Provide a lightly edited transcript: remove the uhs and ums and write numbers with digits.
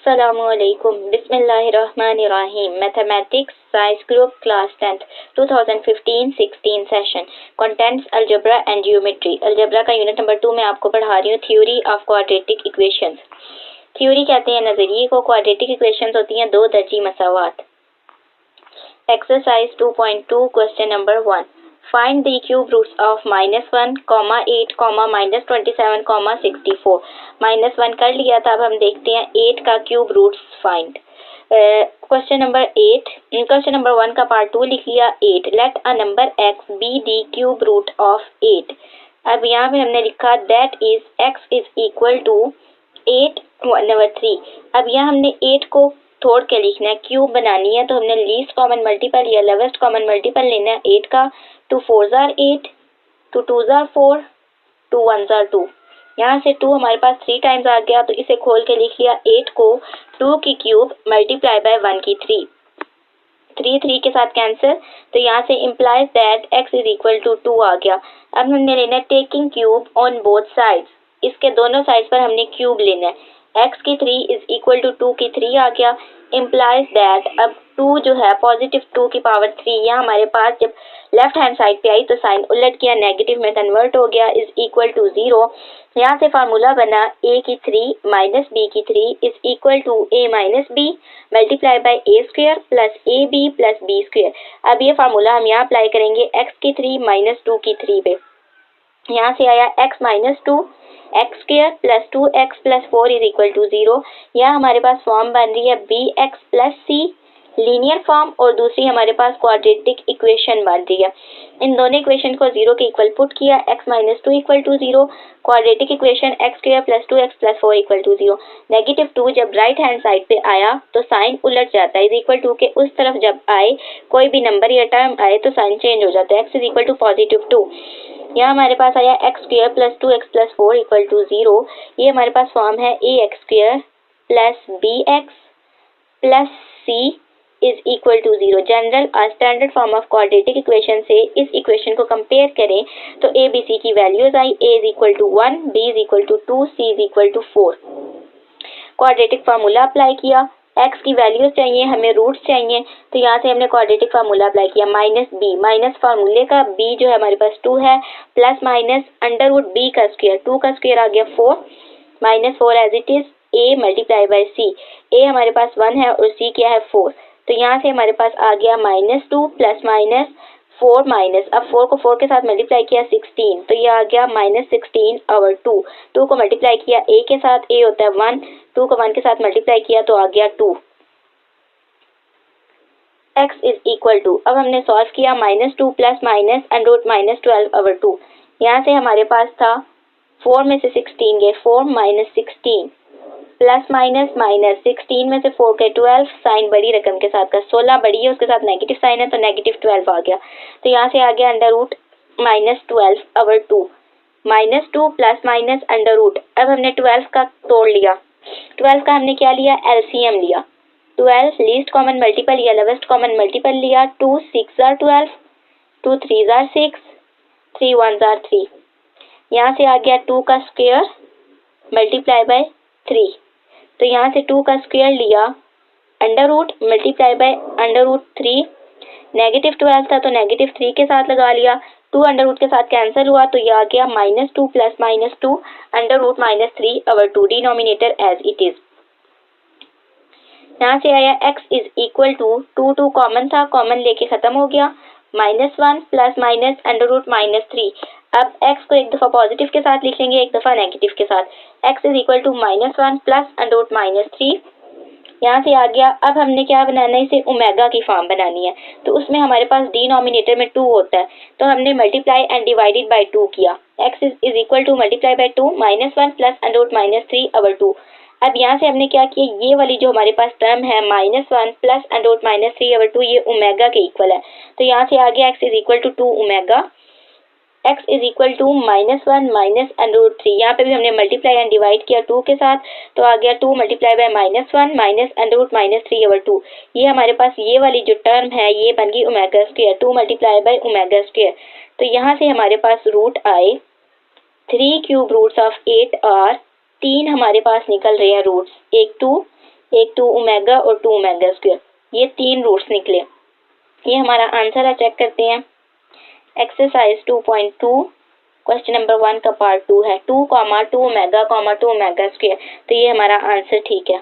Assalamualaikum. Bismillahirrahmanirrahim. Mathematics Science Group Class 10th 2015-16 Session. Contents Algebra and Geometry. Algebra का unit number 2 में आपको पढ़ा रही हूँ theory of quadratic equations. Theory कहते हैं नजरिए को, क्वाड्रेटिक इक्वेशंस होती हैं दो दर्जी मसावात. Exercise 2.2 question number 1. Find the cube roots of -1, 8, -27, 64. -1 कर लिया था. अब हम देखते हैं 8 का cube roots find. Question number 8. Question number 1 का पार्ट 2 लिख लिया. 8. Let a number x be the cube root of 8. अब यहाँ पे हमने लिखा that is x is equal to 8 number 3. अब यहाँ हमने 8 को तोड़ के लिखना है, क्यूब बनानी है, तो हमने लीस्ट कॉमन मल्टीपल या लोवेस्ट कॉमन मल्टीपल लेना है 8 का. 2 4s are 8, 2 2s are 4, 2 1s are 2. यहाँ से 2 हमारे पास 3 टाइम्स आ गया, तो इसे खोल के लिख लिया. 8 को 2 की क्यूब मल्टीप्लाई बाय 1 की 3. 3 के साथ कैंसिल, तो यहाँ से implies that x is equal to 2 आ गया. अब हमने लेना है taking cube on both sides. इसके दोनों साइड्स पर हमने क्यूब लेना है. x की 3 इज इक्वल टू 2 की 3 आ गया. इम्प्लाइज दैट अब 2 जो है पॉजिटिव 2 की पावर 3, यहाँ हमारे पास जब लेफ्ट हैंड साइड पे आई तो साइन उलट किया, नेगेटिव में कन्वर्ट हो गया, इज इक्वल टू 0. यहाँ से फार्मूला बना a की 3 माइनस b की 3 is equal to a minus b multiply by a square plus a b plus b square. अब ये फार्मूला हम यहाँ अप्लाई करेंगे x की 3 माइनस 2 की 3 पे. यहाँ से आया x minus 2 x square plus 2x plus 4 is equal to 0. यहाँ हमारे पास फॉर्म बन रही है bx plus c linear form, और दूसरी हमारे पास क्वाड्रेटिक इक्वेशन बन रही है. इन दोनों इक्वेशन को 0 के इक्वल पुट किया. x minus 2 equal to 0. Quadratic equation x square plus 2x plus 4 equal to 0. Negative 2 जब राइट हैंड साइड पे आया तो साइन उलट जाता है. इज इक्वल टू के उस तरफ जब आए कोई भी नंबर या टर्म आए तो साइन चेंज हो जाता है. x is equal to positive 2. यहाँ हमारे पास आया x square plus 2x plus 4 equal to 0. ये हमारे पास फॉर्म है a x square plus b x plus c is equal to 0. General और standard form of quadratic equation से इस इक्वेशन को कंपेयर करें तो ए बी सी की वैल्यूज आई. A is equal to 1, b is equal to 2, c is equal to 4. Quadratic formula apply किया. x की वैल्यूज चाहिए, हमें रूट्स चाहिए, तो यहाँ से हमने क्वाड्रेटिक फार्मूला अप्लाई किया. माइनस बी, माइनस फार्मूले का b जो है हमारे पास 2 है, plus minus under root b का स्क्वायर, 2 का स्क्वायर आ गया 4, minus 4 as it is a multiply by c. a हमारे पास 1 है और c क्या है 4, तो यहाँ से हमारे पास आ गया माइनस 2 प्लस माइनस 4 माइनस, अब 4 को 4 के साथ मल्टीप्लाई किया 16, तो ये आ गया माइनस 16 और 2. 2 को मल्टीप्लाई किया a के साथ, a होता है 1, 2 को 1 के साथ मल्टीप्लाई किया तो आ गया 2. x इज इक्वल टू, अब हमने सॉल्व किया minus 2 plus minus under root minus 12 over 2. यहाँ से हमारे पास था 4 में से 16 गए 4 माइनस 16 प्लस माइनस माइनस 16 में से 4 गए 12, साइन बड़ी रकम के साथ का 16 बड़ी है उसके साथ नेगेटिव साइन है तो नेगेटिव 12 आ गया. तो यहाँ से आ गया under root minus 12 over 2. Minus 2 plus minus under root. अब हमने 12 का तोड़ लिया. 12 का हमने क्या लिया, एलसीएम लिया. 12 लीस्ट कॉमन मल्टीपल या लोवेस्ट कॉमन मल्टीपल लिया. 2 6 are 12, 2 3s are 6, 3 1s are 3. यहाँ से आ गया 2 का स्क्वायर मल्टीप्लाई बाय 3, तो यहाँ से 2 का स्क्वायर लिया under root multiply by under root 3. Negative 12 था तो नेगेटिव 3 के साथ लगा लिया. 2 अंडर रूट के साथ कैंसिल हुआ तो ये आ गया minus 2 plus minus 2 under root minus 3 over 2. Denominator as it is. यहाँ से आया x is equal to 2 common था, कॉमन लेके खत्म हो गया. Minus 1 plus minus under root minus 3. अब x को एक दफा पॉजिटिव के साथ लिख लेंगे, एक दफा नेगेटिव के साथ. x is equal to minus 1 plus under root minus 3. यहाँ से आ गया. अब हमने क्या बनाना है, इसे ओमेगा की फॉर्म बनानी है, तो उसमें हमारे पास डिनोमिनेटर में 2 होता है, तो हमने मल्टीप्लाई एंड डिवाइडेड बाय 2 किया. x is equal to multiply by 2 minus 1 plus under root minus 3 over 2. अब यहाँ से हमने क्या किया, ये वाली जो हमारे पास टर्म है minus 1 plus under root minus 3 over 2 ये ओमेगा के इक्वल है, तो यहाँ से आ गया x is equal to 2 omega. x is equal to minus 1 minus under root 3. यहाँ पे भी हमने मल्टीप्लाई एंड डिवाइड किया 2 के साथ, तो आ गया 2 multiply by minus 1 minus under root minus 3 over 2. ये हमारे पास ये वाली जो टर्म है ये बन गई omega square, 2 multiply by omega square. तो यहाँ से हमारे पास रूट आए 3 क्यूब रूट्स ऑफ 8 और 3 हमारे पास निकल रहे हैं रूट्स, एक 2 एक 2 ओमेगा और 2 ओमेगा स्क्वायर, ये 3 रूट्स निकले। ये हमारा आंसर है, चेक करते हैं। एक्सरसाइज 2.2 क्वेश्चन नंबर 1 का पार्ट 2 है 2, 2 ओमेगा स्क्वायर, तो ये हमारा आंसर ठीक है।